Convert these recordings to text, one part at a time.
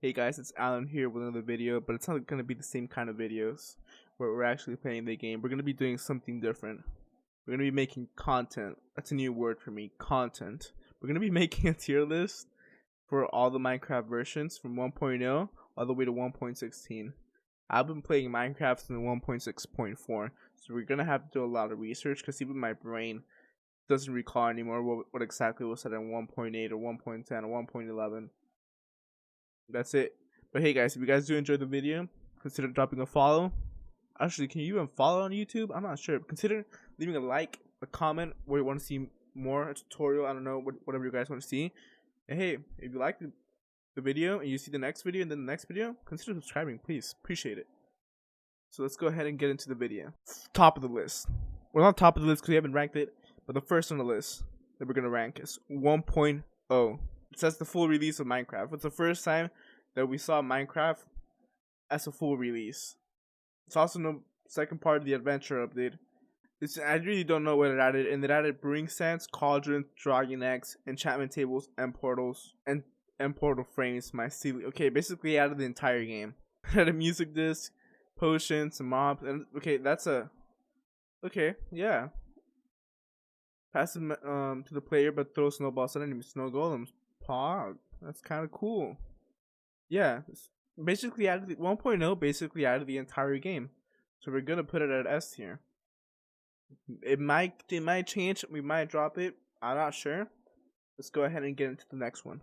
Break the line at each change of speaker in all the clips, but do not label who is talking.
Hey guys, it's Alan here with another video, but it's not going to be the same kind of videos where we're actually playing the game. We're going to be doing something different. We're going to be making content. That's a new word for me, content. We're going to be making a tier list for all the Minecraft versions from 1.0 all the way to 1.16. I've been playing Minecraft since 1.6.4, so we're going to have to do a lot of research because even my brain doesn't recall anymore what exactly was said in 1.8 or 1.10 or 1.11. That's it. But hey guys, if you guys do enjoy the video, consider dropping a follow. Actually, can you even follow on YouTube? I'm not sure. Consider leaving a like, a comment where you want to see more, a tutorial, I don't know, whatever you guys want to see. And hey, if you like the video and you see the next video and then the next video, consider subscribing, please. Appreciate it. So let's go ahead and get into the video. Top of the list. Well, not top of the list because we haven't ranked it, but the first on the list that we're going to rank is 1.0. It says the full release of Minecraft. It's the first time that we saw Minecraft as a full release. It's also the second part of the adventure update. I really don't know what it added, and it added brewing stands, cauldrons, dragon eggs, enchantment tables, and portals, and portal frames. Okay, basically added the entire game. It added music disc, potions, mobs, and okay, okay, yeah. Pass them to the player, but throw snowballs at enemies. Snow golems. Pog. That's kind of cool. Yeah, basically added 1.0. Basically added the entire game, so we're gonna put it at S tier. It might change. We might drop it. I'm not sure. Let's go ahead and get into the next one.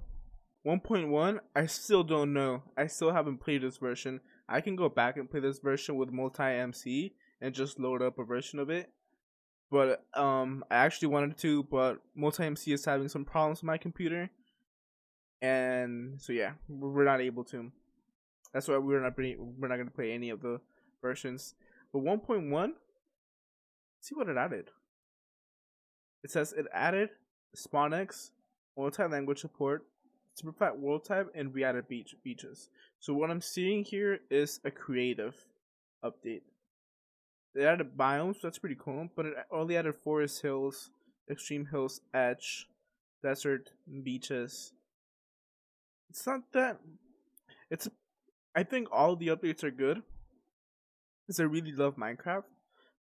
1.1. I still don't know. I still haven't played this version. I can go back and play this version with multi-MC and just load up a version of it. But I actually wanted to, but multi-MC is having some problems with my computer, and so yeah, we're not able to. That's why we're not gonna play any of the versions. But 1.1, see what it added. It says it added SpawnX, multi-language support, simplified world type, and we added beaches. So what I'm seeing here is a creative update. They added biomes, that's pretty cool, but it only added forest hills, extreme hills, edge, desert, beaches. It's not that. I think all the updates are good, because I really love Minecraft,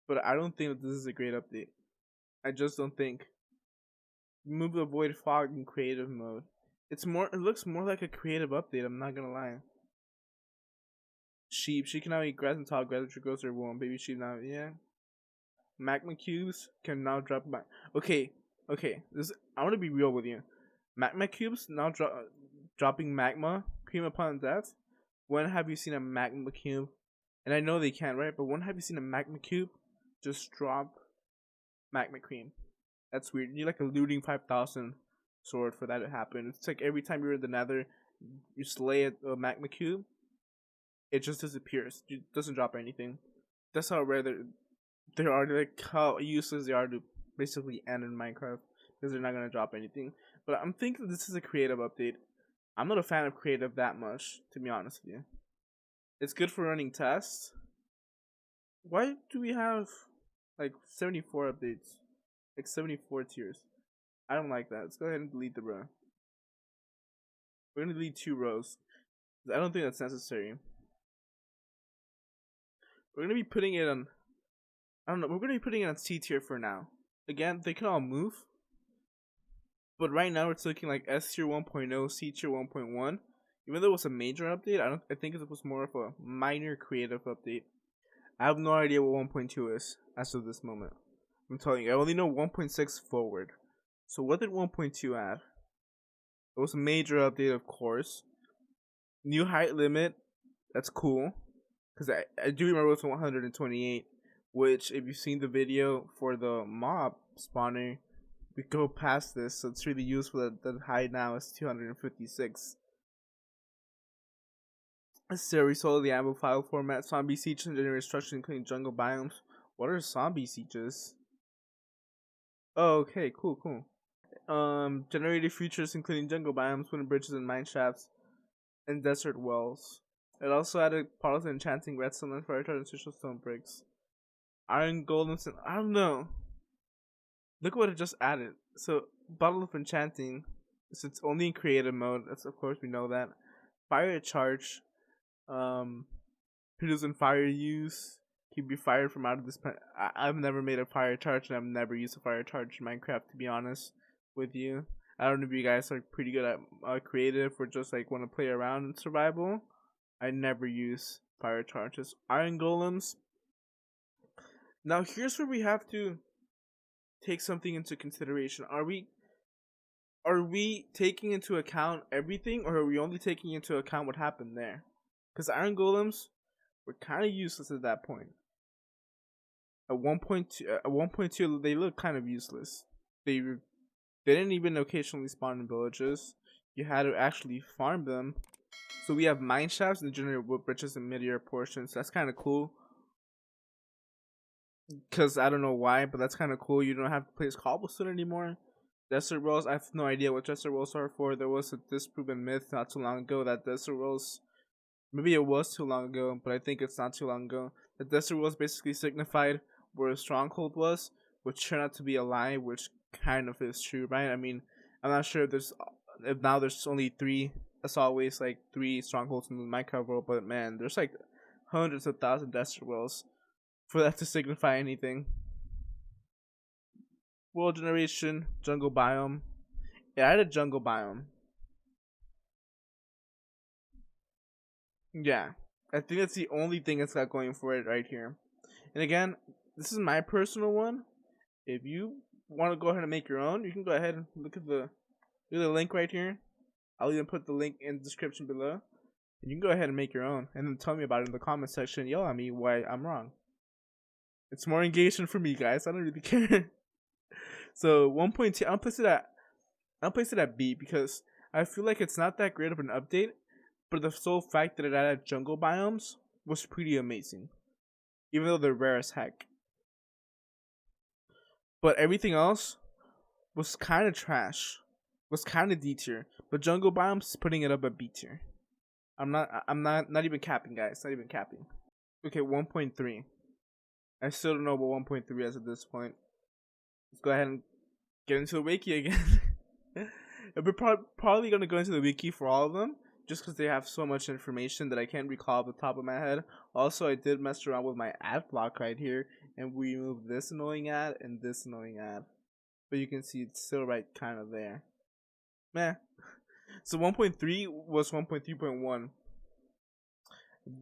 but I don't think that this is a great update. I just don't think. Remove the void fog in creative mode. It looks more like a creative update. I'm not gonna lie. Sheep. She can now eat grass and tall grass, which grows her womb. Baby sheep now, yeah. Magma cubes can now drop back. Okay. I want to be real with you. Magma cubes now dropping magma cream upon death. When have you seen a magma cube? And I know they can't, right? But when have you seen a magma cube just drop magma cream? That's weird. You need like a looting 5,000 sword for that to happen. It's like every time you're in the nether, you slay a magma cube, it just disappears. It doesn't drop anything. That's how rare they are. Like how useless they are to basically end in Minecraft, because they're not gonna drop anything. But I'm thinking this is a creative update. I'm not a fan of creative that much, to be honest with you. It's good for running tests. Why do we have like 74 updates? Like 74 tiers. I don't like that. Let's go ahead and delete the row. We're gonna delete 2 rows. I don't think that's necessary. We're gonna be putting it on, I don't know, we're gonna be putting it on C tier for now. Again, they can all move, but right now it's looking like S tier 1.0, C tier 1.1. Even though it was a major update, I think it was more of a minor creative update. I have no idea what 1.2 is as of this moment. I'm telling you, I only know 1.6 forward. So what did 1.2 add? It was a major update, of course. New height limit, that's cool. Because I do remember it was 128, which if you've seen the video for the mob spawner, we go past this, so it's really useful that the height now is 256. We sold the ammo file format, zombie siege and generate structure including jungle biomes. What are zombie sieges? Oh, okay, cool. Generated features including jungle biomes, wooden bridges and mine shafts, and desert wells. It also added portals and enchanting redstone and fire and social stone bricks. Iron golden and I don't know. Look what it just added. So bottle of enchanting, so it's only in creative mode. That's, of course, we know that. fire charge, producing fire use, can be fired from out of this. I've never made a fire charge, and I've never used a fire charge in Minecraft, to be honest with you. I don't know if you guys are pretty good at creative or just like want to play around in survival. I never use fire charges. Iron golems. Now here's where we have to take something into consideration. Are we taking into account everything, or are we only taking into account what happened there? Because iron golems were kind of useless at that point. At 1.2, they look kind of useless. They didn't even occasionally spawn in villages. You had to actually farm them. So we have mine shafts and generate wood bridges and mid-air portions. That's kind of cool. Because I don't know why, but that's kind of cool. You don't have to place cobblestone anymore. Desert rolls, I have no idea what desert rolls are for. There was a disproven myth not too long ago that desert rolls, maybe it was too long ago, but I think it's not too long ago. The desert rolls basically signified where a stronghold was, which turned out to be a lie, which kind of is true, right? I mean, I'm not sure if now there's only 3, as always, like 3 strongholds in the Minecraft world, but man, there's like hundreds of thousands desert rolls for that to signify anything. World generation, jungle biome. Yeah, I had a jungle biome. Yeah, I think that's the only thing it's got going for it right here. And again, this is my personal one. If you want to go ahead and make your own, you can go ahead and look at the link right here. I'll even put the link in the description below. You can go ahead and make your own, and then tell me about it in the comment section. Yell at me why I'm wrong. It's more engagement for me, guys. I don't really care. So 1.2, I'll place it at B because I feel like it's not that great of an update, but the sole fact that it added jungle biomes was pretty amazing, even though they're rare as heck. But everything else was kind of trash, was kind of D tier. But jungle biomes is putting it up at B tier. I'm not even capping, guys. Not even capping. Okay, 1.3. I still don't know what 1.3 is at this point. Let's go ahead and get into the wiki again. We're probably going to go into the wiki for all of them, just because they have so much information that I can't recall off the top of my head. Also, I did mess around with my ad block right here, and we removed this annoying ad and this annoying ad. But you can see it's still right kind of there. Meh. So 1.3 was 1.3.1.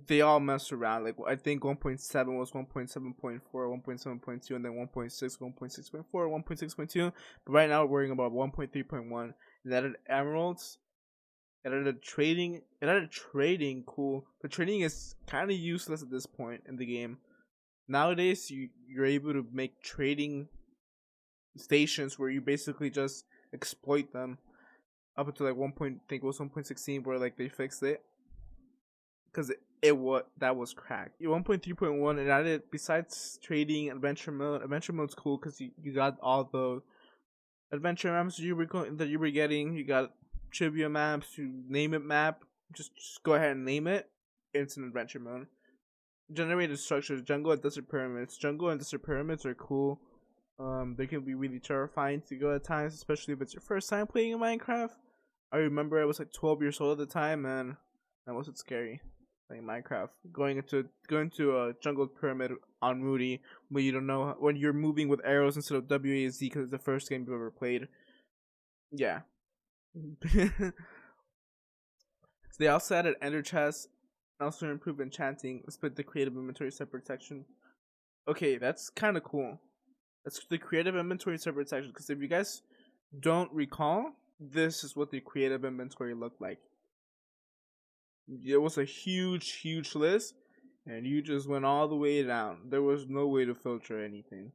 They all messed around. Like, I think 1.7 was 1.7.4, 1.7.2, and then 1.6, 1.6.4, 1.6.2. But right now we're worrying about 1.3.1. It added emeralds. It added trading. Cool. But trading is kind of useless at this point in the game. Nowadays, you're able to make trading stations where you basically just exploit them. Up until like I think it was 1.16 where like they fixed it. Because that was cracked. 1.3.1, it added, besides trading, adventure mode. Adventure mode's cool because you got all the adventure maps that you were getting. You got trivia maps, you name it map. Just go ahead and name it. It's an adventure mode. Generated structures, jungle and desert pyramids. Jungle and desert pyramids are cool. They can be really terrifying to go at times, especially if it's your first time playing in Minecraft. I remember I was like 12 years old at the time, and that wasn't scary. Playing Minecraft, going to a jungle pyramid on Moody, but you don't know when you're moving with arrows instead of WASD because it's the first game you've ever played. Yeah. So they also added ender chests, also improved enchanting, split the creative inventory separate section. Okay, that's kind of cool. That's the creative inventory separate section, because if you guys don't recall, this is what the creative inventory looked like. It was a huge list, and you just went all the way down. There was no way to filter anything.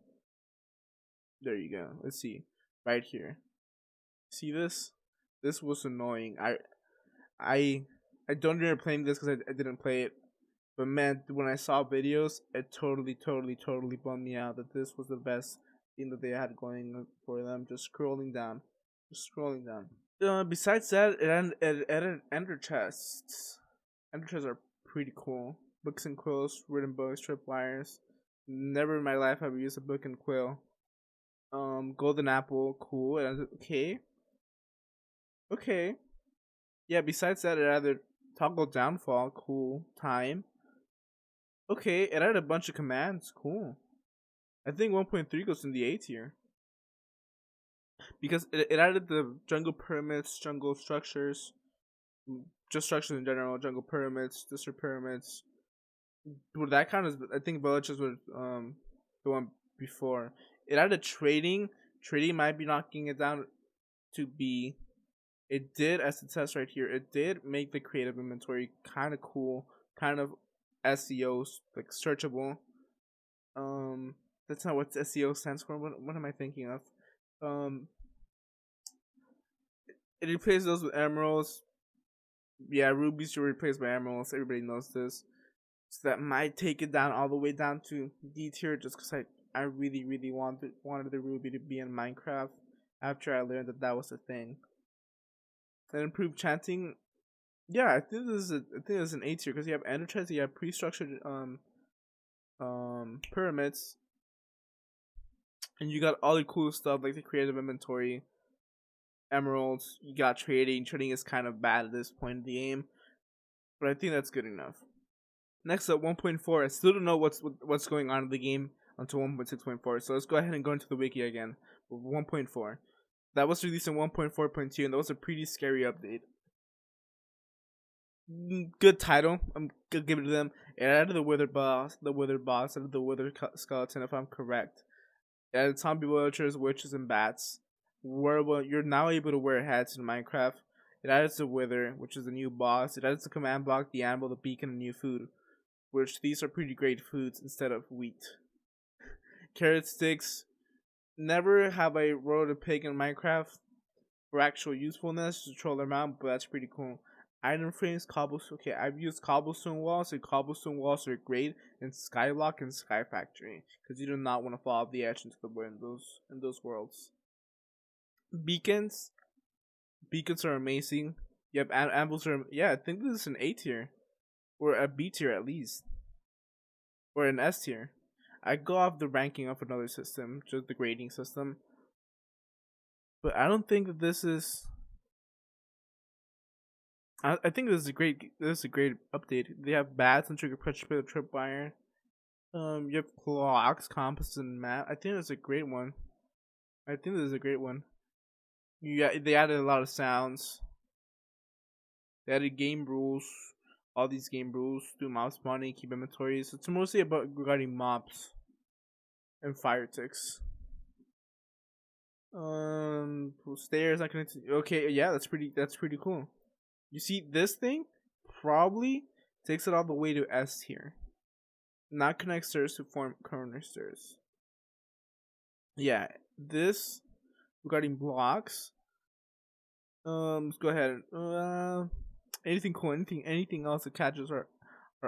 There you go. Let's see. Right here. See this? This was annoying. I don't remember playing this because I didn't play it. But man, when I saw videos, it totally bummed me out that this was the best thing that they had going for them. Just scrolling down. Besides that, it added ender chests. Ender chests are pretty cool. Books and quills, written books, tripwires. Never in my life have I used a book and quill. Golden apple, cool. Okay. Yeah, besides that, it added Toggle downfall, cool. Time. Okay, it added a bunch of commands, cool. I think 1.3 goes in the A tier. Because it added the jungle pyramids, jungle structures, just structures in general, jungle pyramids, district pyramids. Well, that kind of, I think villages were the one before. It added trading. Trading might be knocking it down to B. It did, as it says right here, it did make the creative inventory kind of cool, kind of SEO, like searchable. That's not what SEO stands for. What am I thinking of? It replaces those with emeralds. Yeah, rubies are replaced by emeralds. Everybody knows this. So that might take it down all the way down to D tier, just because I really wanted the ruby to be in Minecraft after I learned that was a thing. And improved chanting. Yeah, I think this is an A tier because you have ender chests, you have pre-structured pyramids, and you got all the cool stuff like the creative inventory, emeralds. You got trading. Trading is kind of bad at this point in the game, but I think that's good enough. Next up, 1.4. I still don't know what's going on in the game until 1.6.4. So let's go ahead and go into the wiki again. 1.4. That was released in 1.4.2, and that was a pretty scary update. Good title. I'm gonna give it to them. It added the wither boss, added the wither skeleton, if I'm correct. It added zombie villagers, witches, and bats. You're now able to wear hats in Minecraft. It added the wither, which is the new boss. It added the command block, the anvil, the beacon, and new food. Which these are pretty great foods instead of wheat. Carrot sticks. Never have I rode a pig in Minecraft for actual usefulness to troll them out, but that's pretty cool. Iron frames, cobblestone. Okay, I've used cobblestone walls, and cobblestone walls are great in Skyblock and Sky Factory because you do not want to fall off the edge into the windows in those worlds. Beacons. Beacons are amazing. Yep, anvils are. Yeah, I think this is an A tier. Or a B tier at least. Or an S tier. I go off the ranking of another system, just the grading system. But I don't think that this is. I think this is a great update. They have bats and trigger pressure plate, tripwire. You have clocks, compasses, and map. I think it's a great one. They added a lot of sounds. They added game rules. All these game rules, do mob spawning, keep inventories. It's mostly about regarding mobs and fire ticks. Stairs not connected. Okay, yeah, that's pretty cool. You see, this thing probably takes it all the way to S tier. Not connect stairs to form corner stairs. Yeah, this regarding blocks. Let's go ahead. Anything cool? Anything else that catches our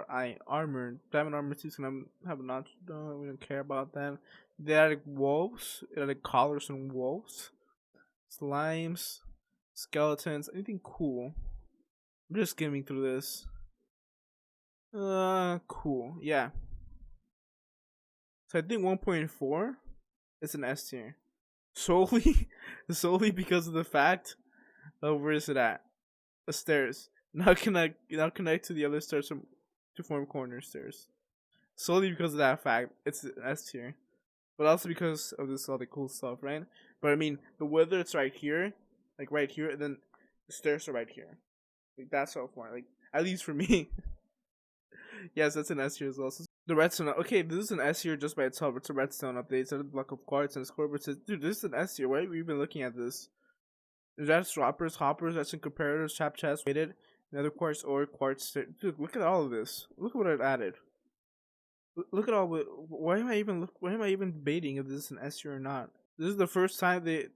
eye? Armor, diamond armor suits, and I have not. We don't care about that. They added wolves. It added collars and wolves, slimes, skeletons. Anything cool? I'm just skimming through this. Cool. Yeah. So I think 1.4 is an S tier, solely because of the fact of where is it at? The stairs. Now connect to the other stairs to form corner stairs. Solely because of that fact, it's an S tier. But also because of this all the cool stuff, right? But I mean, the weather it's right here, like right here, and then the stairs are right here. Like that's so far, like at least for me. Yes, that's an S tier as well. So the redstone. Okay, this is an S tier just by itself. It's a redstone update. It's a block of quartz and a scoreboard says, dude, this is an S tier. Why have we been looking at this? That's hoppers, that's in comparators, chap chest, weighted, another quartz ore, quartz. Dude, look at all of this. Look at what it added. Look at all. Why am I even debating if this is an S tier or not? This is the first time they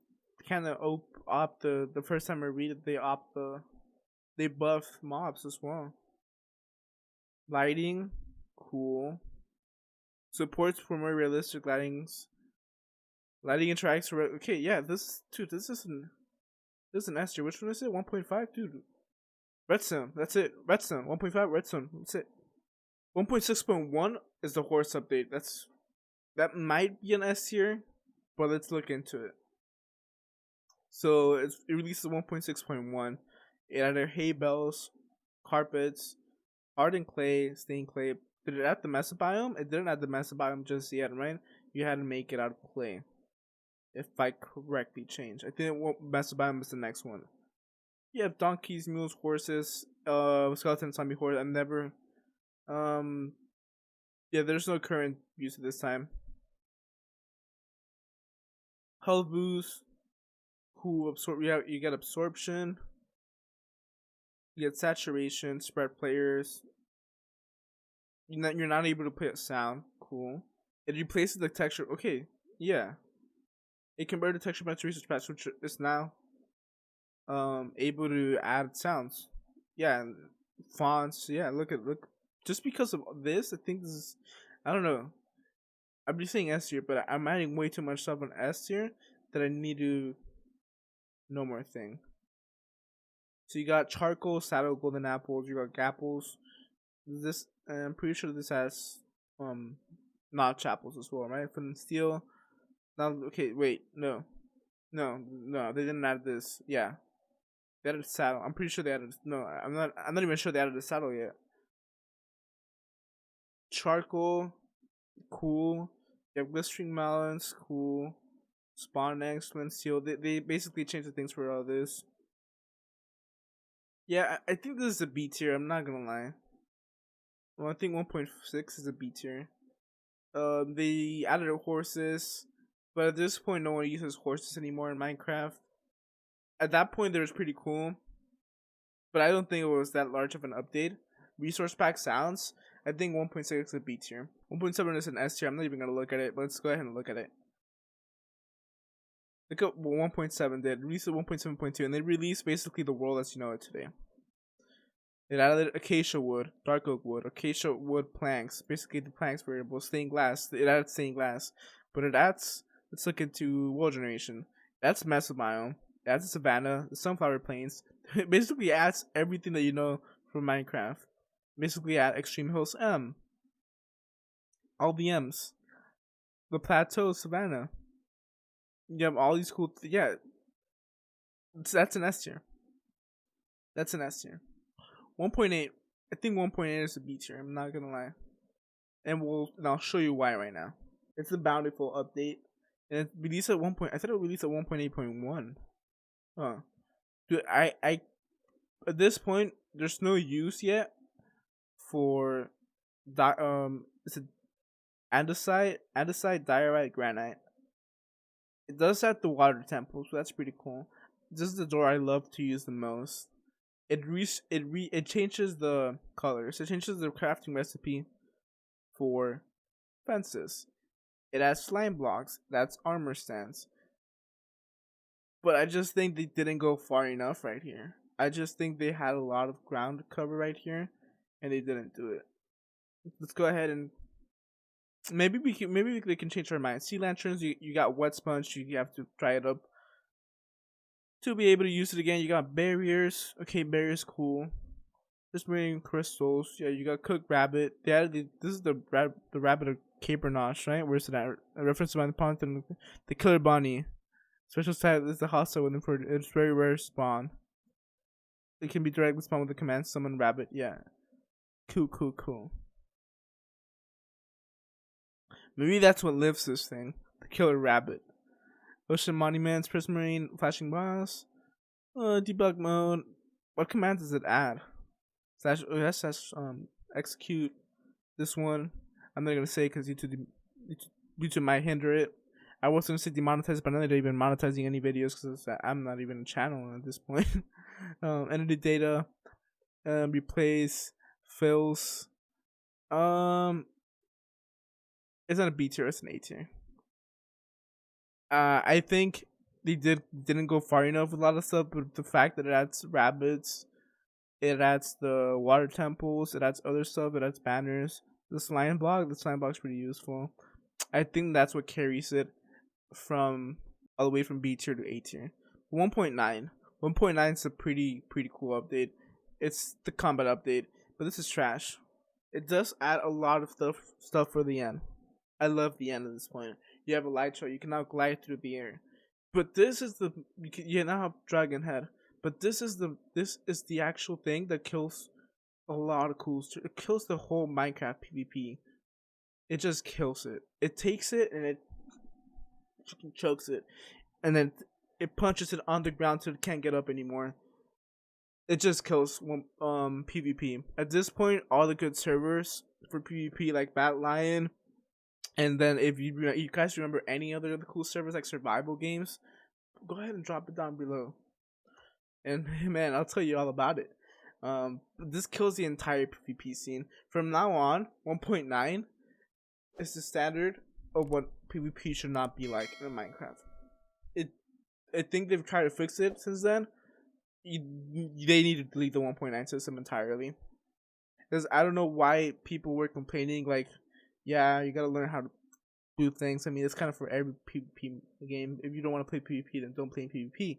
kind of opt the first time I read it, they buff mobs as well. Lighting, cool. Supports for more realistic lightings. Lighting interacts. Okay, yeah, this is an S tier. Which one is it? 1.5, dude. Redstone. That's it. Redstone. 1.5. Redstone. That's it. 1.6.1 is the horse update. That might be an S tier, but let's look into it. So it releases 1.6.1. It added hay bales, carpets, hardened clay, stained clay. Did it add the mesobiome? It didn't add the mesobiome just yet, right? You had to make it out of clay. If I correctly change, I think mesobiome is the next one. You have donkeys, mules, horses, skeleton, zombie horse. I've never, um, yeah. There's no current use at this time. Hull boost, who absorb. You get absorption. You get saturation, spread players. You're not able to play a sound. Cool. It replaces the texture. Okay, yeah. It converted the texture by research patch, which is now able to add sounds. Yeah, fonts. Yeah, look. Just because of this, I think this is. I don't know. I'm just saying S tier, but I'm adding way too much stuff on S tier that I need to know more thing. So you got charcoal, saddle, golden apples. You got gapples. This I'm pretty sure this has notch apples as well, right? From steel. Now, okay, wait, no, they didn't add this. Yeah, they added saddle. I'm pretty sure they added. No, I'm not. I'm not even sure they added the saddle yet. Charcoal, cool. You have glistering melons, cool. Spawn eggs, flint steel. They basically changed the things for all this. Yeah, I think this is a B tier. I'm not gonna lie. Well, I think 1.6 is a B tier. They added horses, but at this point, no one uses horses anymore in Minecraft. At that point, they was pretty cool, but I don't think it was that large of an update. Resource pack sounds. I think 1.6 is a B tier. 1.7 is an S tier. I'm not even gonna look at it, but let's go ahead and look at it. Look at what 1.7 did. Release 1.7.2, and they released basically the world as you know it today. It added acacia wood, dark oak wood, acacia wood planks, basically the planks variable, stained glass. It added stained glass, but it adds. Let's look into world generation. That's mesobiome. It adds the savanna, the sunflower plains. It basically adds everything that you know from Minecraft. Basically, add extreme hills all the M's, the plateau, savanna. You have all these cool. Yeah, that's an S tier. That's an S tier. 1.8. I think 1.8 is a B tier. I'm not gonna lie, and I'll show you why right now. It's a bountiful update, and it released at 1. I thought it released at 1.8.1. Huh. Dude, I at this point there's no use yet for it's a andesite diorite granite. It does have the water temple, so that's pretty cool. This is the door I love to use the most. It changes the colors. It changes the crafting recipe for fences. It has slime blocks. That's armor stands. But I just think they didn't go far enough right here. I just think they had a lot of ground to cover right here, and they didn't do it. Let's go ahead and maybe they can change our mind. Sea lanterns, you got wet sponge. You have to dry it up to be able to use it again. You got barriers. Okay, barriers cool. Just bringing crystals. Yeah, you got cooked rabbit. This is the rabbit of Cabernosh, right? Where's it at? A reference to my pond and the killer bunny. Special type is the hostile within for its very rare spawn. It can be directly spawned with the command summon rabbit. Yeah, cool. Maybe that's what lives this thing. The killer rabbit. Ocean monuments, prismarine, flashing boss. Debug mode. What command does it add? Slash execute this one. I'm not gonna say because YouTube might hinder it. I was gonna say demonetize, but I'm not even monetizing any videos because I'm not even a channel at this point. Entity data, replace, fills. It's not a B tier. It's an A tier. I think they didn't go far enough with a lot of stuff, but the fact that it adds rabbits, it adds the water temples, it adds other stuff, it adds banners. The slime block's pretty useful. I think that's what carries it from all the way from B tier to A tier. 1.9. 1.9 is a pretty cool update. It's the combat update, but this is trash. It does add a lot of stuff for the end. I love the end at this point. You have a light show. You can now glide through the air. But this is you now have dragon head. But this is the actual thing that kills a lot of cool. It kills the whole Minecraft PvP. It just kills it. It takes it and it chokes it, and then it punches it on the ground so it can't get up anymore. It just kills PvP. At this point, all the good servers for PvP like Bat Lion, and then if you guys remember any other cool servers like survival games, go ahead and drop it down below. And man, I'll tell you all about it. This kills the entire PvP scene. From now on, 1.9 is the standard of what PvP should not be like in Minecraft. I think they've tried to fix it since then. They need to delete the 1.9 system entirely. Because I don't know why people were complaining, like, yeah, you gotta learn how to do things. I mean, it's kind of for every PvP game. If you don't want to play PvP, then don't play PvP.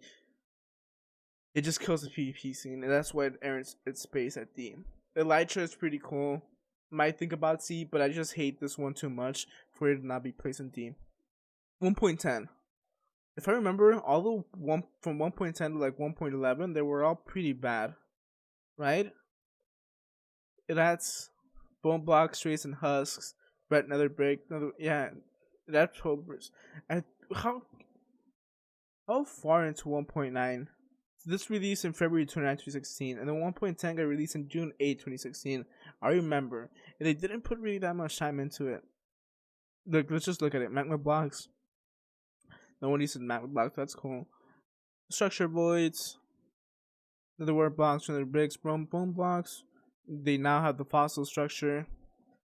It just kills the PvP scene, and that's why it earns its space at D. Elytra is pretty cool. Might think about C, but I just hate this one too much for it to not be placed in D. 1.10. If I remember, all the from 1.10 to like 1.11, they were all pretty bad, right? It adds bone blocks, strays, and husks, red nether brick, that's progress. How far into 1.9? This released in February 29, 2016, and then 1.10 got released in June 8, 2016. I remember, and they didn't put really that much time into it. Look, let's just look at it. Magma blocks. No one uses magma blocks. That's cool. Structure voids. Nether wart blocks, nether bricks, bone blocks. They now have the fossil structure.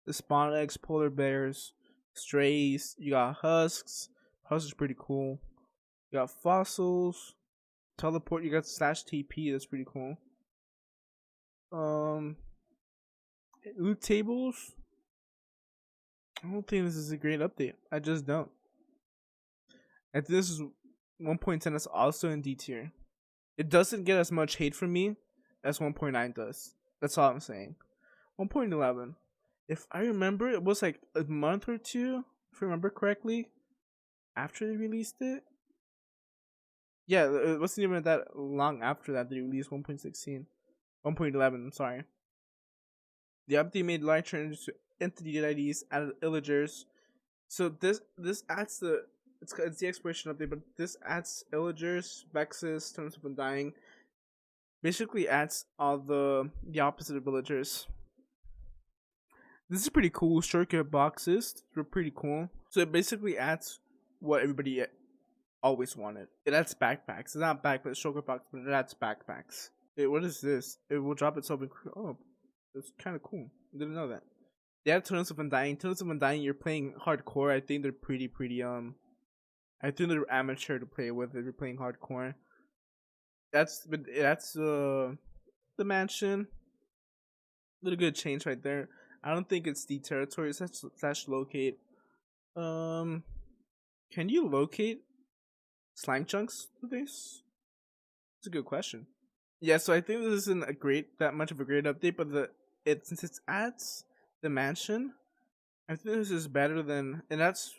The spawn eggs, polar bears, strays. You got husks. Husks is pretty cool. You got fossils. Teleport, you got /TP, that's pretty cool. Loot tables. I don't think this is a great update. I just don't. I think this is 1.10 is also in D tier. It doesn't get as much hate from me as 1.9 does. That's all I'm saying. 1.11. If I remember, it was like a month or two, if I remember correctly, after they released it. Yeah, it wasn't even that long after that they released 1.16. 1.11, I'm sorry. The update made light changes to entity IDs, added illagers. So this adds it's the exploration update, but this adds illagers, vexes, terms of undying. Basically adds all the opposite of villagers. This is pretty cool. Shortcut boxes, they're pretty cool. So it basically adds what everybody always wanted. It adds backpacks. It's not backpacks, shulker box, but it adds backpacks. What is this? It will drop itself in. Oh, it's kind of cool. I didn't know that. They have Tunnels of Undying. Tunnels of Undying, you're playing hardcore. I think they're pretty I think they're amateur to play with if you're playing hardcore. That's the mansion. Little good change right there. I don't think it's the territory slash locate. Can you locate slime chunks with this? It's a good question. Yeah, so I think this isn't that much of a great update, but since it adds the mansion, I think this is better than, and that's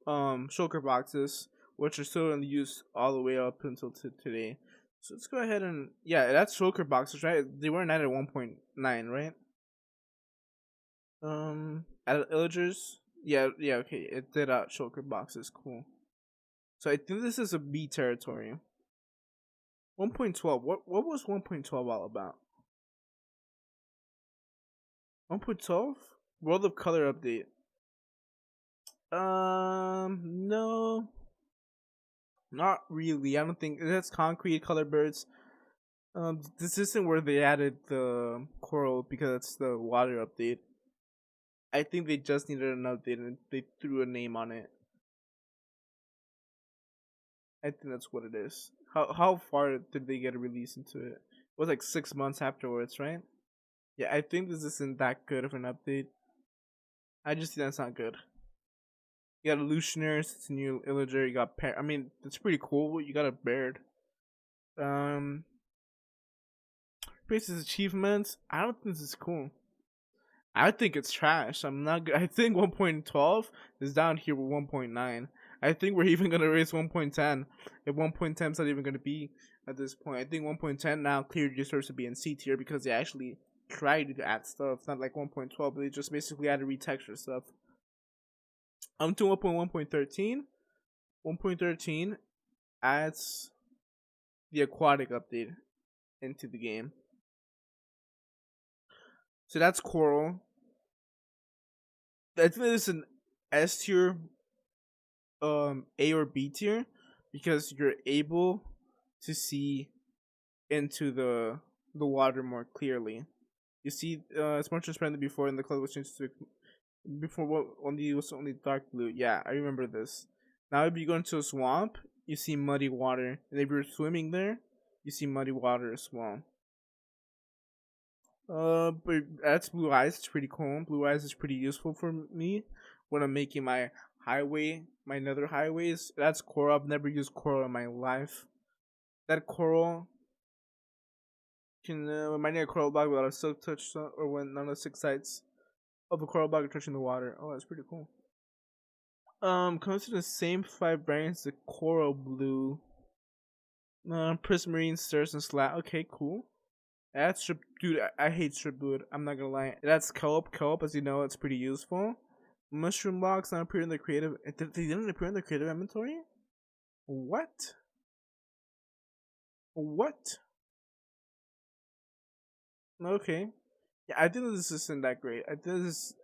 shulker boxes, which are still in use all the way up until today. So let's go ahead and that's shulker boxes, right? They weren't added at 1.9, right? Added illagers. Yeah, okay. It did out shulker boxes, cool. So I think this is a B territory. 1.12. What was 1.12 all about? 1.12? World of Color update. No. Not really. I don't think it has concrete color birds. This isn't where they added the coral because it's the water update. I think they just needed an update and they threw a name on it. I think that's what it is. How far did they get a release into it? It was like 6 months afterwards, right? Yeah, I think this isn't that good of an update. I just think that's not good. You got illusioners, it's a new illager, you got I mean, it's pretty cool. You got a bird. Basis achievements. I don't think this is cool. I think it's trash. I think 1.12 is down here with 1.9. I think we're even gonna raise 1.10. If 1.10 is not even gonna be at this point, I think 1.10 now clearly deserves to be in C tier because they actually tried to add stuff. It's not like 1.12, but they just basically added retexture stuff. I'm to 1.1.13. 1.13 adds the aquatic update into the game. So that's coral. I think it's an S tier, A or B tier, because you're able to see into the water more clearly. You see, it's more transparent than before, and the color was changed to before what only was only dark blue. Yeah, I remember this. Now, if you go into a swamp, you see muddy water, and if you're swimming there, you see muddy water as well. But that's blue eyes. It's pretty cool. Blue eyes is pretty useful for me when I'm making my highway, my nether highways. That's coral. I've never used coral in my life. That coral can remind me of a coral block without a silk touch, or when none of the 6 sides of a coral block are touching the water. Oh, that's pretty cool. Comes in the same 5 variants: the coral blue, prismarine, stairs, and slat. Okay, cool. That's strip, dude. I hate strip wood. I'm not gonna lie. That's kelp. Kelp, as you know, it's pretty useful. Mushroom blocks not appear in the creative. They didn't appear in the creative inventory. What? What? Okay. Yeah, I think this isn't that great. I think this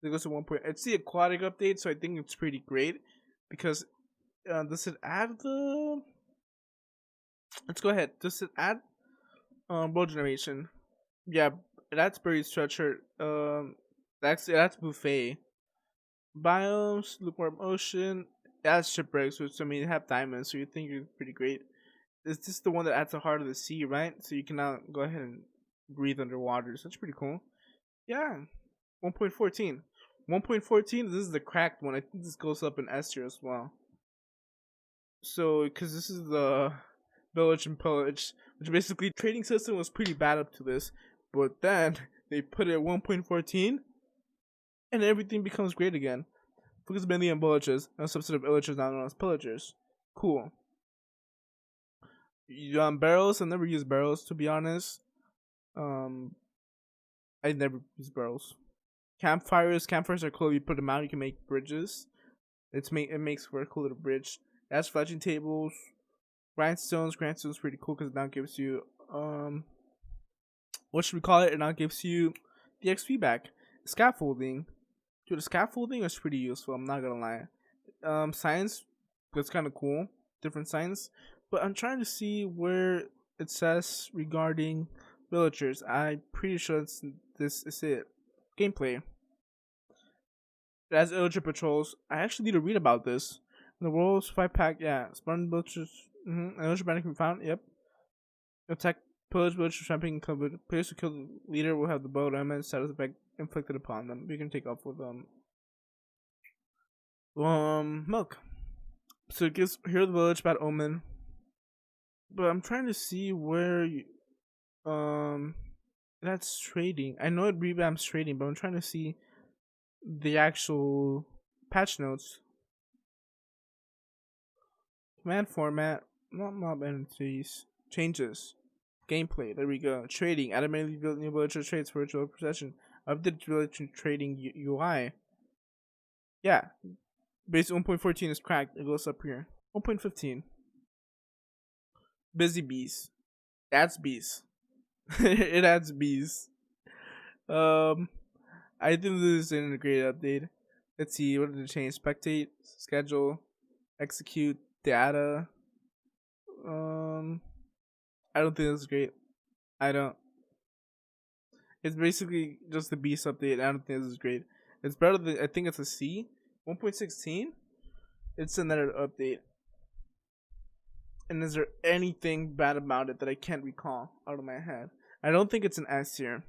goes to 1 point. It's the aquatic update, so I think it's pretty great because does it add the? Let's go ahead. Does it add world generation? Yeah, that's buried structure. That's buffet. Biomes, lukewarm ocean. That's shipwrecks, which I mean have diamonds, so you think you're pretty great. Is this the one that adds the heart of the sea, right? So you can now go ahead and breathe underwater. So that's pretty cool. Yeah. 1.14. 1.14, this is the cracked one. I think this goes up in S tier as well. So, because this is the village and pillage, which basically trading system was pretty bad up to this, but then they put it at 1.14, and everything becomes great again. Focus mainly on villages, and a subset of villagers now known as pillagers. Cool. Barrels, I've never used barrels, to be honest. I never use barrels. Campfires are cool. If you put them out, you can make bridges. It makes for a cool little bridge. That's fletching tables, grindstones. Grindstones pretty cool because it now gives you what should we call it? It now gives you the XP back. Scaffolding, dude. The scaffolding is pretty useful. I'm not gonna lie. Science, that's kind of cool. Different science, but I'm trying to see where it says regarding villagers. I'm pretty sure this is it. Gameplay. It has villager patrols. I actually need to read about this. In the world's 5-pack, yeah. Spartan villagers. Villager banner can be found. Yep. Attack pillage villagers tramping covered. Players who kill the leader will have the bow element status effect inflicted upon them. We can take off with milk. So it gives hero the village, bad omen. But I'm trying to see where that's trading. I know it revamps trading, but I'm trying to see the actual patch notes. Command format, not mob entities. Changes. Gameplay, there we go. Trading, automatically build new villager traits for virtual possession. Update villager trading UI. Yeah. Base 1.14 is cracked. It goes up here. 1.15. Busy bees. Adds bees. It adds bees. I think this is a great update. Let's see, what did it change? Spectate, schedule, execute, data. I don't think this is great. I don't. It's basically just the beast update. I don't think this is great. It's better than, I think it's a C. 1.16. It's another update. And is there anything bad about it that I can't recall out of my head? I don't think it's an S tier.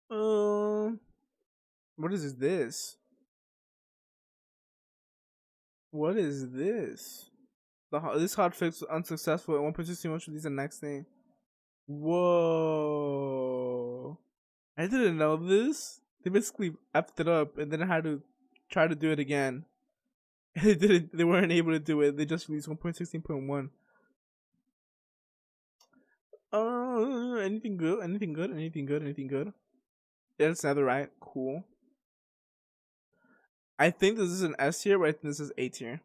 What is this? What is this? This hotfix was unsuccessful at 1.16. What should release the next thing? Whoa! I didn't know this. They basically effed it up and then had to try to do it again. They didn't. They weren't able to do it. They just released 1.16.1. Anything good? Anything good? Anything good? Anything good? It's another right. Cool. I think this is an S tier, but I think this is A tier.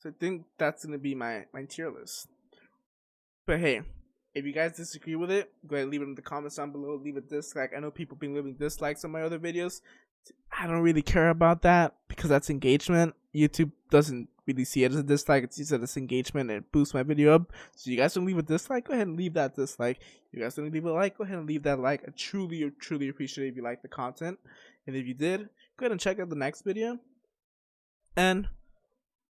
So I think that's gonna be my tier list. But hey, if you guys disagree with it, go ahead and leave it in the comments down below. Leave a dislike. I know people been leaving dislikes on my other videos. I don't really care about that because that's engagement. YouTube doesn't really see it as a dislike. It sees it as engagement and it boosts my video up. So you guys don't leave a dislike, go ahead and leave that dislike. You guys don't leave a like, go ahead and leave that like. I truly appreciate it if you like the content. And if you did, go ahead and check out the next video. And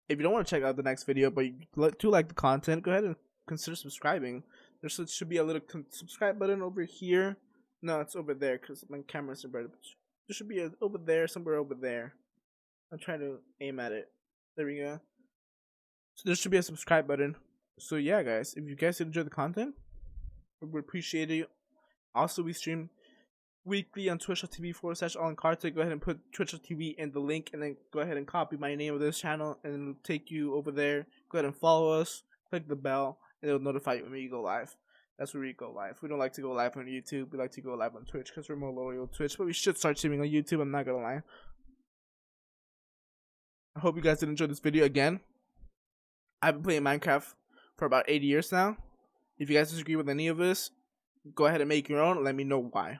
if you don't want to check out the next video, but you do like the content, go ahead and consider subscribing. There should be a little subscribe button over here. No, it's over there because my camera's inverted. There should be over there, somewhere over there. I'm trying to aim at it. There we go. So there should be a subscribe button. So yeah, guys, if you guys enjoy the content, we would appreciate it. Also, we stream weekly on twitch.tv/AlanCarte. Go ahead and put twitch.tv in the link, and then go ahead and copy my name of this channel, and it'll take you over there. Go ahead and follow us. Click the bell, and it'll notify you when we go live. That's where we go live. We don't like to go live on YouTube. We like to go live on Twitch because we're more loyal to Twitch. But we should start streaming on YouTube. I'm not gonna lie. I hope you guys did enjoy this video again. I've been playing Minecraft for about 8 years now. If you guys disagree with any of this, go ahead and make your own. Let me know why.